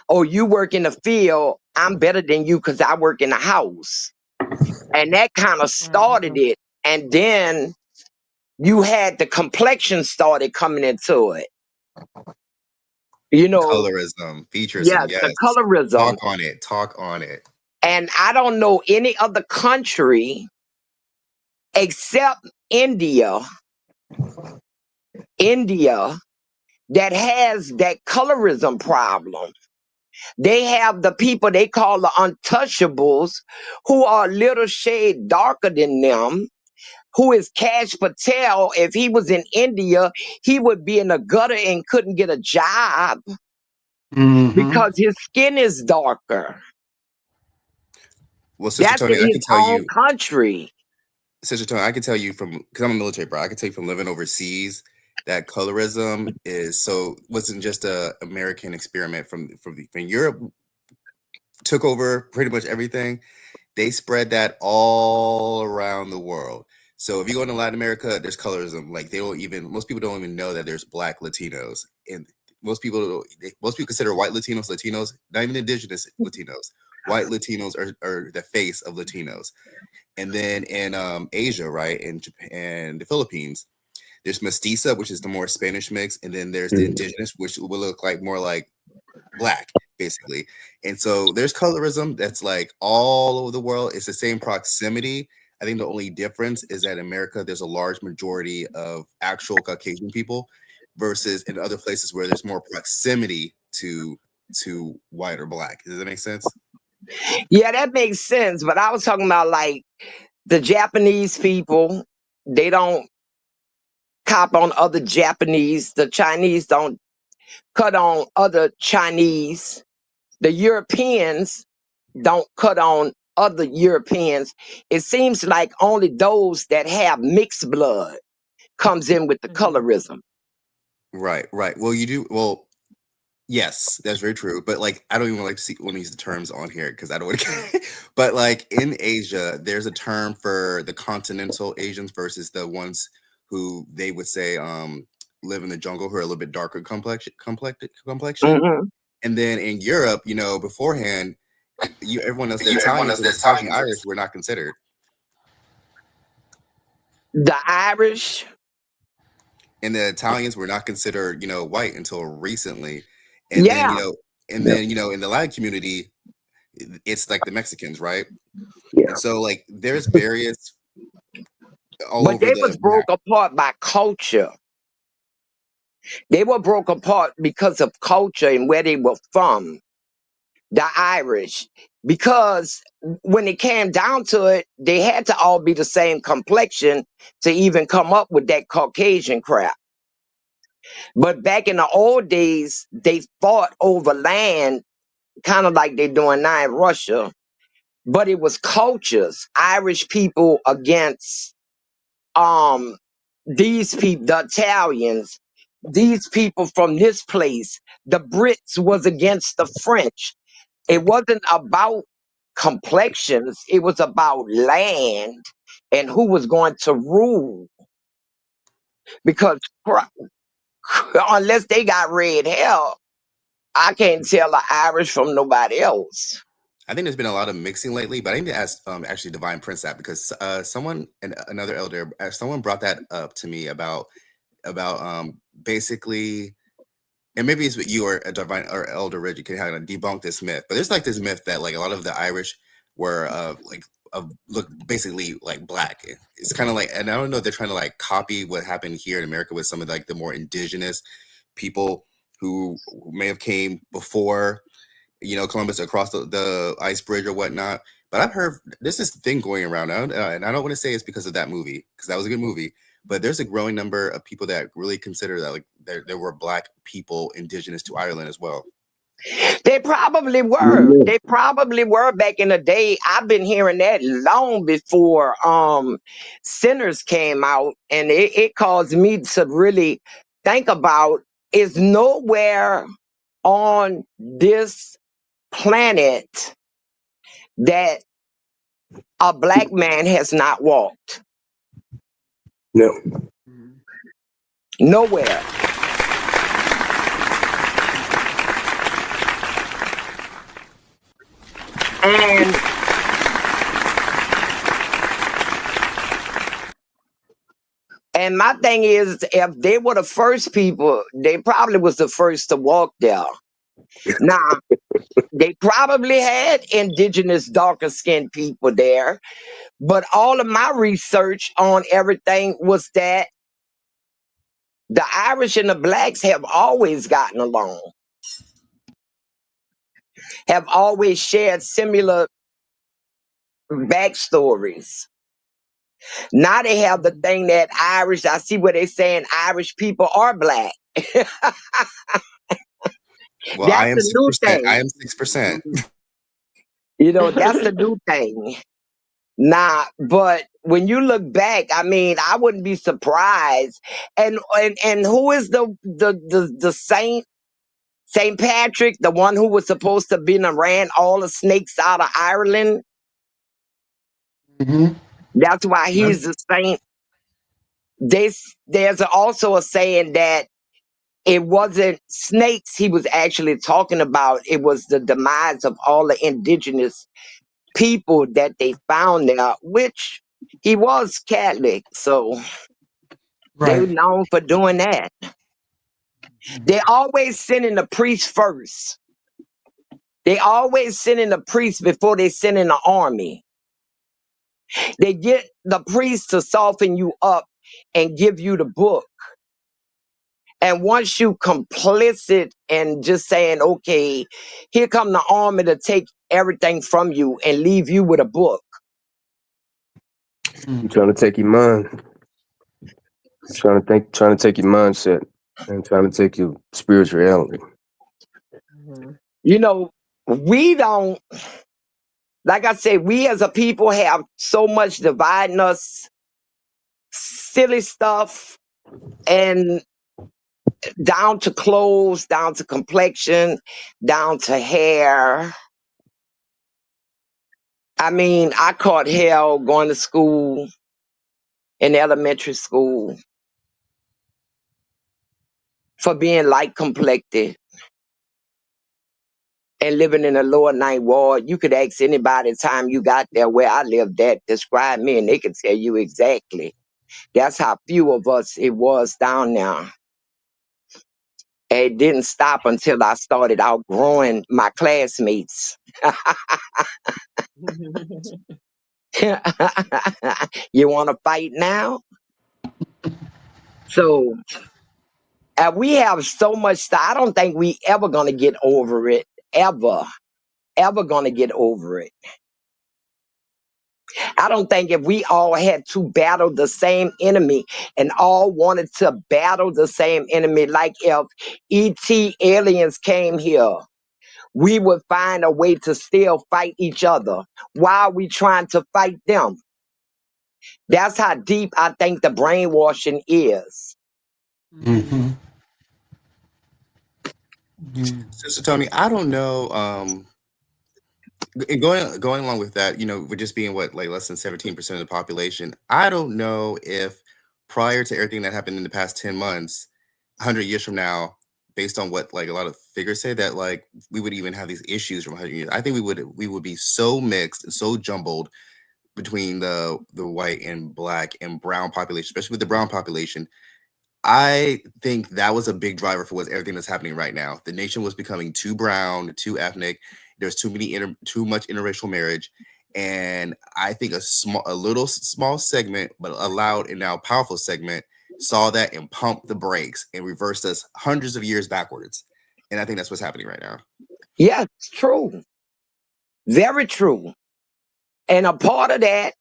Oh, you work in the field, I'm better than you because I work in the house. And that kind of started it. And then you had the complexion started coming into it. Colorism, featurism, yes. The colorism. Talk on it. And I don't know any other country except India that has that colorism problem. They have the people they call the untouchables, who are a little shade darker than them, who is Cash Patel. If he was in India, he would be in a gutter and couldn't get a job because his skin is darker. Well, Sister That's in Toni, I his can tell own you, country. Sister Toni, I can tell you from, because I'm a military bro, I can tell you from living overseas that colorism wasn't just a American experiment from when Europe took over pretty much everything. They spread that all around the world. So if you go into Latin America, there's colorism. Like most people don't even know that there's Black Latinos, and most people consider white Latinos, not even indigenous Latinos. White Latinos are the face of Latinos. And then in Asia, right, in Japan and the Philippines, there's mestiza, which is the more Spanish mix, and then there's the indigenous, which will look like more like Black, basically. And so there's colorism that's like all over the world. It's the same proximity. I think the only difference is that in America, there's a large majority of actual Caucasian people versus in other places where there's more proximity to white or Black. Does that make sense? Yeah, that makes sense. But I was talking about like the Japanese people, they don't cop on other Japanese. The Chinese don't cut on other Chinese. The Europeans don't cut on other Europeans. It seems like only those that have mixed blood comes in with the colorism. Right. Well, you do. Well, yes, that's very true. But like, I don't even like to use the terms on here because I don't want to. But like in Asia, there's a term for the continental Asians versus the ones who they would say live in the jungle, who are a little bit darker complexion. Mhm. And then in Europe, beforehand, everyone else, the Italians, the Scottish and Irish were not considered. The Irish. And the Italians were not considered, white until recently. And Yeah. then, in the Latin community, it's like the Mexicans, right? Yeah. And so like there's various all But over they was broke apart by culture. They were broke apart because of culture and where they were from. The Irish. Because when it came down to it, they had to all be the same complexion to even come up with that Caucasian crap. But back in the old days, they fought over land, kind of like they're doing now in Russia. But it was cultures. Irish people against these people, the Italians, these people from this place. The Brits was against the French. It wasn't about complexions. It was about land and who was going to rule. Because unless they got red hair, I can't tell the Irish from nobody else. I think there's been a lot of mixing lately, but I need to ask actually Divine Prince that because another elder, someone brought that up to me about basically, and maybe it's what you or Divine or Elder Reggie can kind of debunk this myth, but there's like this myth that like a lot of the Irish were look basically like Black. It's kind of like, and I don't know if they're trying to like copy what happened here in America with some of like the more indigenous people who may have came before Columbus across the ice bridge or whatnot. But I've heard this is the thing going around, and I don't want to say it's because of that movie, because that was a good movie. But there's a growing number of people that really consider that like there were Black people indigenous to Ireland as well. They probably were. They probably were back in the day. I've been hearing that long before Sinners came out, and it caused me to really think about is nowhere on this planet that a Black man has not walked. No. Nowhere. And my thing is, if they were the first people, they probably was the first to walk there. Now, they probably had indigenous darker skinned people there, but all of my research on everything was that the Irish and the Blacks have always gotten along, have always shared similar backstories. Now they have the thing that Irish, I see where they're saying Irish people are Black. Well, I That's am the new 6%. I thing. am 6%. That's the new thing. Nah, but when you look back, I mean, I wouldn't be surprised. And who is the saint? Saint Patrick, the one who was supposed to be and ran all the snakes out of Ireland. Mm-hmm. That's why Yep. he's the saint. There's also a saying that it wasn't snakes he was actually talking about. It was the demise of all the indigenous people that they found there, which he was Catholic, so they were Right. known for doing that. They always sending the priest first. They always sending the priest before they send in the army. They get the priest to soften you up and give you the book. And once you complicit and just saying, okay, here come the army to take everything from you and leave you with a book. I'm trying to take your mind. Trying to take your mindset and trying to take your spirituality. We don't, like I said, we as a people have so much dividing us, silly stuff, and down to clothes, down to complexion, down to hair. I mean, I caught hell going to school in elementary school for being light complected and living in a lower ninth ward. You could ask anybody the time you got there where I lived at, describe me, and they could tell you exactly. That's how few of us it was down there. It didn't stop until I started outgrowing my classmates. You want to fight now? So we have so much stuff. I don't think we ever going to get over it. Ever going to get over it. I don't think if we all had to battle the same enemy and all wanted to battle the same enemy, like if ET aliens came here, we would find a way to still fight each other. Why are we trying to fight them? That's how deep I think the brainwashing is. Mm-hmm. Sister Toni, I don't know. And going along with that, we're just being what, like less than 17% of the population. I don't know if prior to everything that happened in the past 10 months, 100 years from now, based on what like a lot of figures say, that like we would even have these issues from 100 years. I think we would be so mixed and so jumbled between the white and black and brown population, especially with the brown population. I think that was a big driver for everything that's happening right now. The nation was becoming too brown, too ethnic. There's too much interracial marriage, and I think a small segment, but a loud and now powerful segment, saw that and pumped the brakes and reversed us hundreds of years backwards. And I think that's what's happening right now. Yeah, it's true. Very true. And a part of that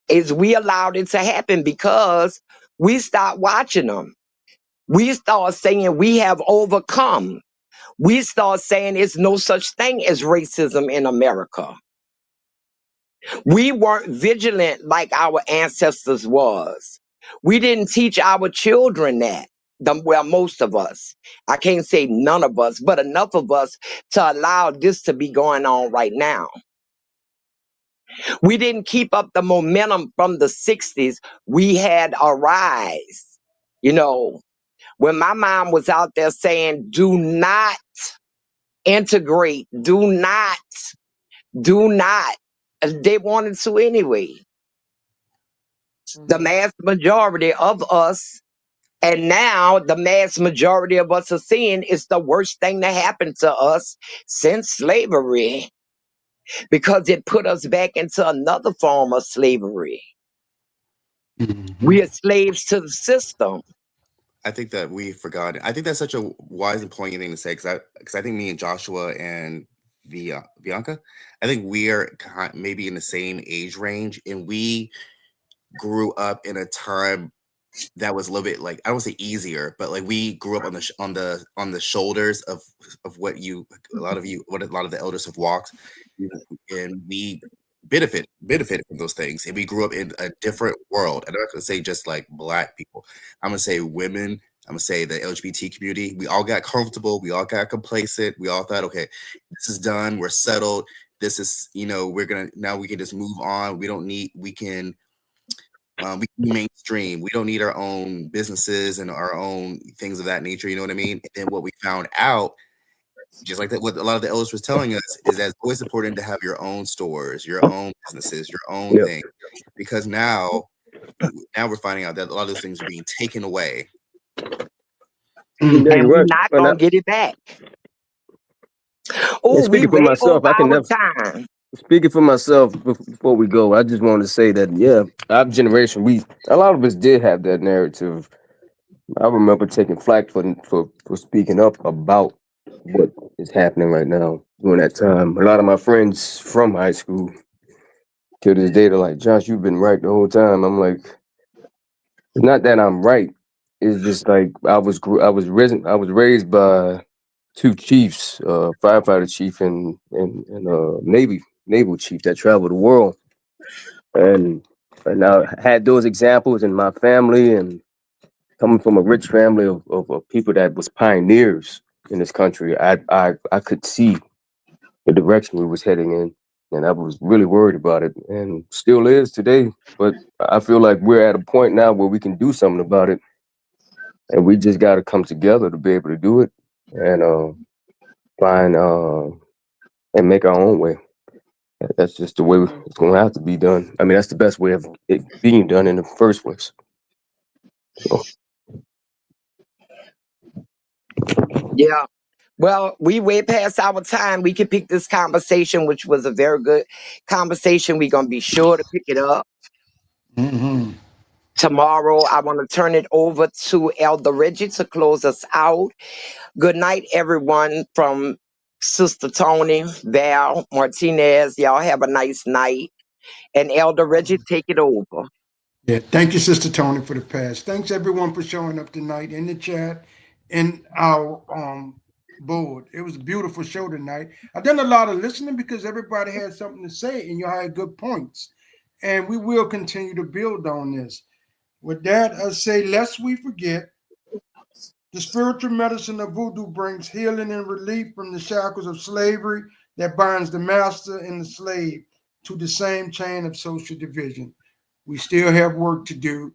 is we allowed it to happen because we stopped watching them. We start saying we have overcome. We start saying it's no such thing as racism in America. We weren't vigilant like our ancestors was. We didn't teach our children that. Well, most of us. I can't say none of us, but enough of us to allow this to be going on right now. We didn't keep up the momentum from the 60s. We had a rise. When my mom was out there saying, do not integrate, do not, they wanted to anyway. The mass majority of us, and now the mass majority of us are seeing it's the worst thing that happened to us since slavery, because it put us back into another form of slavery. Mm-hmm. We are slaves to the system. I think that we forgot. I think that's such a wise and poignant thing to say, because I think me and Joshua and Bianca, I think we are maybe in the same age range, and we grew up in a time that was a little bit like, I don't say easier, but like we grew up on the shoulders of what a lot of the elders have walked, and we benefited from those things, and we grew up in a different world. And I'm not gonna say just like Black people. I'm gonna say women. I'm gonna say the LGBT community. We all got comfortable. We all got complacent. We all thought, okay, this is done. We're settled. This is, we can just move on. We can mainstream. We don't need our own businesses and our own things of that nature. You know what I mean? And then what we found out, just like that, what a lot of the elders was telling us, is that it's always important to have your own stores, your own businesses, your own thing, because now we're finding out that a lot of those things are being taken away. And we're not gonna get it back. Oh, we speaking for way myself, over I can our never. time. Speaking for myself, before we go, I just wanted to say that our generation, a lot of us did have that narrative. I remember taking flack for speaking up about what is happening right now during that time. A lot of my friends from high school to this day, they're like, "Josh, you've been right the whole time." I'm like, it's not that I'm right. It's just like I was raised by two chiefs, firefighter chief and naval chief that traveled the world, and I had those examples in my family, and coming from a rich family of people that was pioneers in this country, I could see the direction we was heading in, and I was really worried about it, and still is today. But I feel like we're at a point now where we can do something about it, and we just got to come together to be able to do it, and find and make our own way. That's just the way it's going to have to be done. I mean, that's the best way of it being done in the first place. So. Yeah. Well, we way past our time. We can pick this conversation, which was a very good conversation. We're gonna be sure to pick it up tomorrow. I want to turn it over to Elder Reggie to close us out. Good night, everyone, from Sister Toni, Val, Martinez. Y'all have a nice night. And Elder Reggie, take it over. Yeah, thank you, Sister Toni, for the pass. Thanks everyone for showing up tonight in the chat, in our board. It was a beautiful show tonight. I've done a lot of listening because everybody had something to say and you had good points. And we will continue to build on this. With that, I say, lest we forget, the spiritual medicine of voodoo brings healing and relief from the shackles of slavery that binds the master and the slave to the same chain of social division. We still have work to do.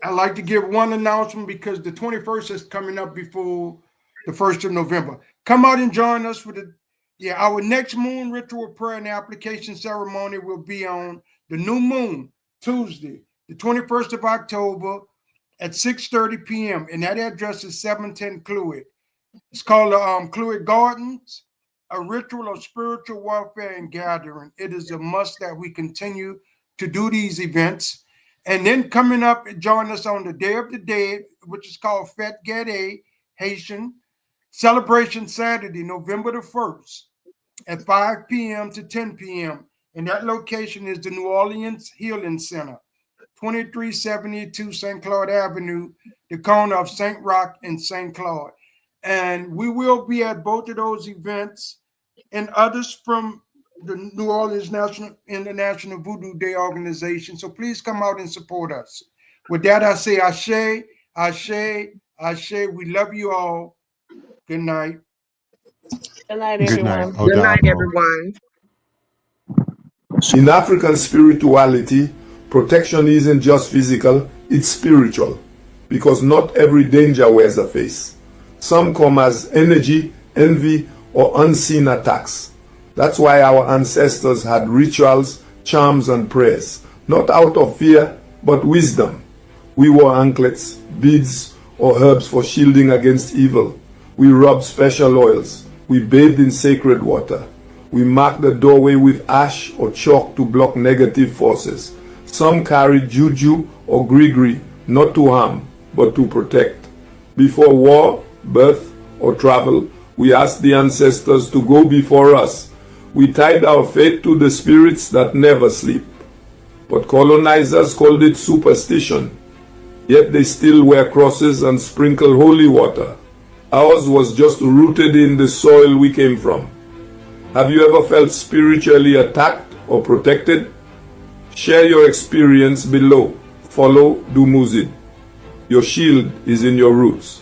I'd like to give one announcement because the 21st is coming up before the 1st of November. Come out and join us for our next moon ritual prayer and application ceremony will be on the new moon, Tuesday, the 21st of October at 6:30 p.m. And that address is 710 Cluid. It's called Cluid Gardens, a ritual of spiritual warfare and gathering. It is a must that we continue to do these events. And then coming up, join us on the Day of the Dead, which is called Fête Gede, Haitian, Celebration Saturday, November the 1st at 5 p.m. to 10 p.m. And that location is the New Orleans Healing Center, 2372 St. Claude Avenue, the corner of St. Roch and St. Claude. And we will be at both of those events and others from the New Orleans International Voodoo Day organization. So please come out and support us. With that, I say Ashe, Ashe, Ashe. We love you all. Good night. Good night, Good everyone. night. Good night, Odabo. everyone. In African spirituality, protection isn't just physical, it's spiritual. Because not every danger wears a face. Some come as energy, envy, or unseen attacks. That's why our ancestors had rituals, charms, and prayers, not out of fear, but wisdom. We wore anklets, beads, or herbs for shielding against evil. We rubbed special oils. We bathed in sacred water. We marked the doorway with ash or chalk to block negative forces. Some carried juju or grigri, not to harm, but to protect. Before war, birth, or travel, we asked the ancestors to go before us. We tied our faith to the spirits that never sleep. but colonizers called it superstition. Yet they still wear crosses and sprinkle holy water. Ours was just rooted in the soil we came from. Have you ever felt spiritually attacked or protected? Share your experience below. Follow Dumuzid. Your shield is in your roots.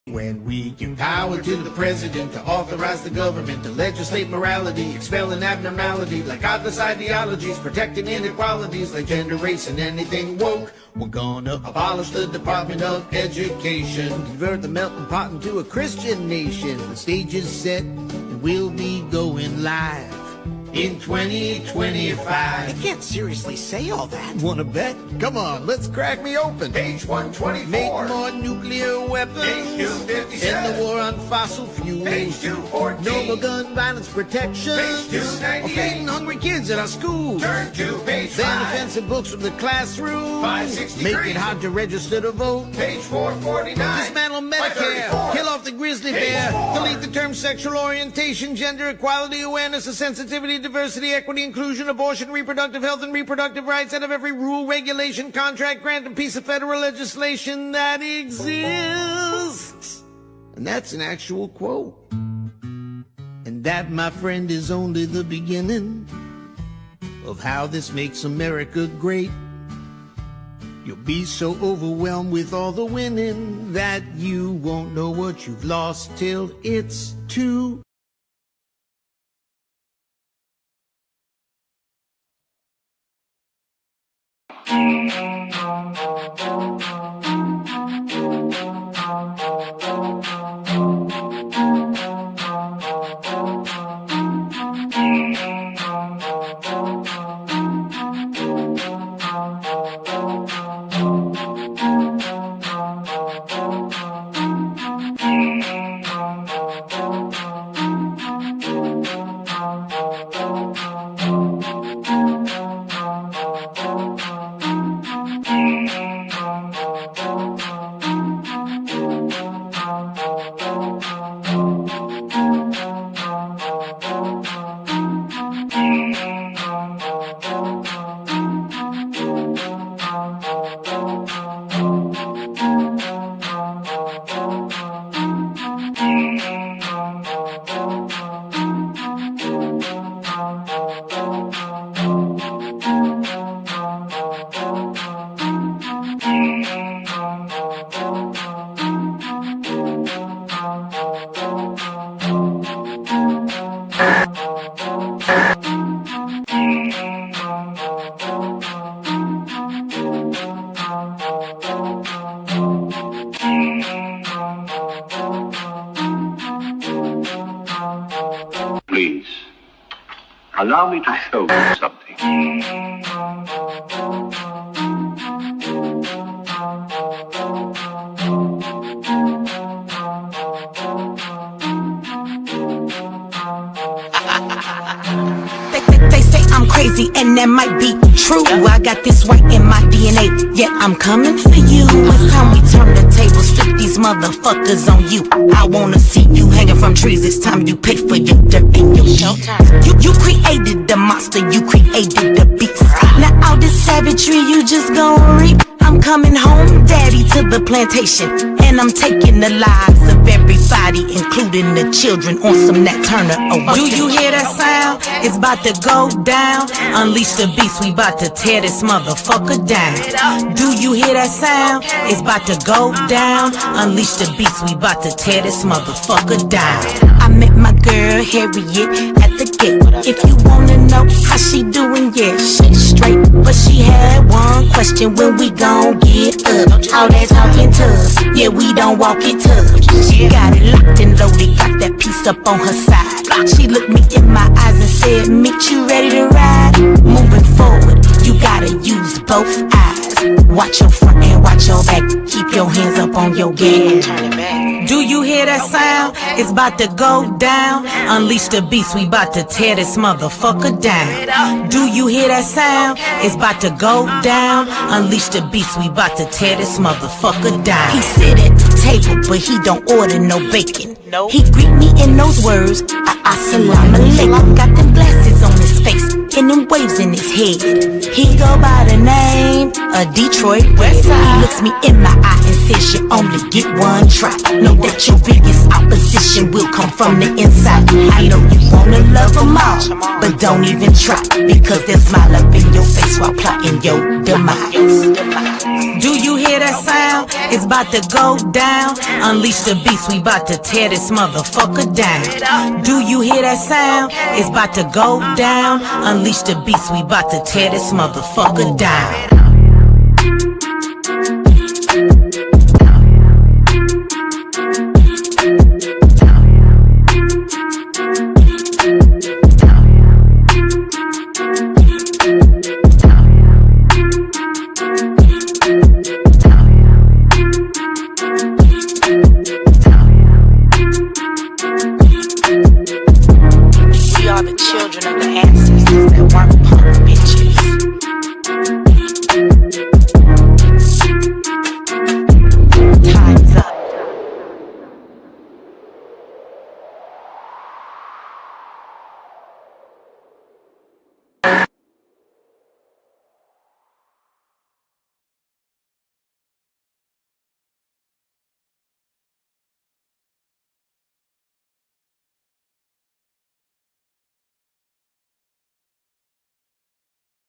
When we give power to the president to authorize the government to legislate morality, expelling abnormality like godless ideologies, protecting inequalities like gender, race, and anything woke, we're gonna abolish the Department of Education, convert the melting pot into a Christian nation. The stage is set and we'll be going live in 2025. You can't seriously say all that. Wanna bet? Come on, let's crack me open. Page 124. Make more nuclear weapons. Page 257. End the war on fossil fuels. Page 214. No more gun violence protection. Page 298. Or feeding hungry kids at our schools. Turn to page 5. Ban offensive books from the classroom. 563. Make it hard to register to vote. Page 449. Dismantle Medicare. Kill off the grizzly bear. Delete the term sexual orientation, gender equality, awareness, and sensitivity, diversity, equity, inclusion, abortion, reproductive health, and reproductive rights out of every rule, regulation, contract, grant, and piece of federal legislation that exists. And that's an actual quote. And that, my friend, is only the beginning of how this makes America great. You'll be so overwhelmed with all the winning that you won't know what you've lost till it's too. Please, allow me to show you something. They say I'm crazy and that might be true. I got this white in my DNA, yet I'm coming for you. It's time we turn the tables, flip these motherfuckers on you. I wanna see you hanging from trees. It's time you pay for your dirt and your showtime. You created the monster, you created the beast. Now all this savagery you just gon' reap. I'm coming home, daddy, to the plantation, and I'm taking the lives of everybody, including the children, on some Nat Turner. Oh, do you hear that sound? It's about to go down. Unleash the beast, we about to tear this motherfucker down. Do you hear that sound? It's about to go down. Unleash the beast, we about to tear this motherfucker down. I met my girl Harriet at the gate. If you wanna know how she doing, yeah, she's straight. But she had one question: when we gon' get up? All that talking tough, yeah, we don't walk it tough. She got it locked and loaded, got that piece up on her side. She looked me in my eyes and said, "Meet you ready to ride?" Moving forward, you gotta use both eyes. Watch your front and watch your back. Keep your hands up on your gas. Do you hear that sound? It's about to go down. Unleash the beast, we about to tear this motherfucker down. Do you hear that sound? It's about to go down. Unleash the beast, we about to tear this motherfucker down. He sit at the table, but he don't order no bacon. He greet me in those words, Assalamu alaikum. Got them glasses on his face, making them waves in his head. He go by the name of Detroit Red. He looks me in my eye and says you only get one try. Know that your biggest opposition will come from the inside. I know you wanna love them all, but don't even try, because they'll smile up in your face while plotting your demise. Do you hear that sound? It's about to go down. Unleash the beast, we about to tear this motherfucker down. Do you hear that sound? It's about to go down. Unleash the beast, we about to tear this motherfucker down.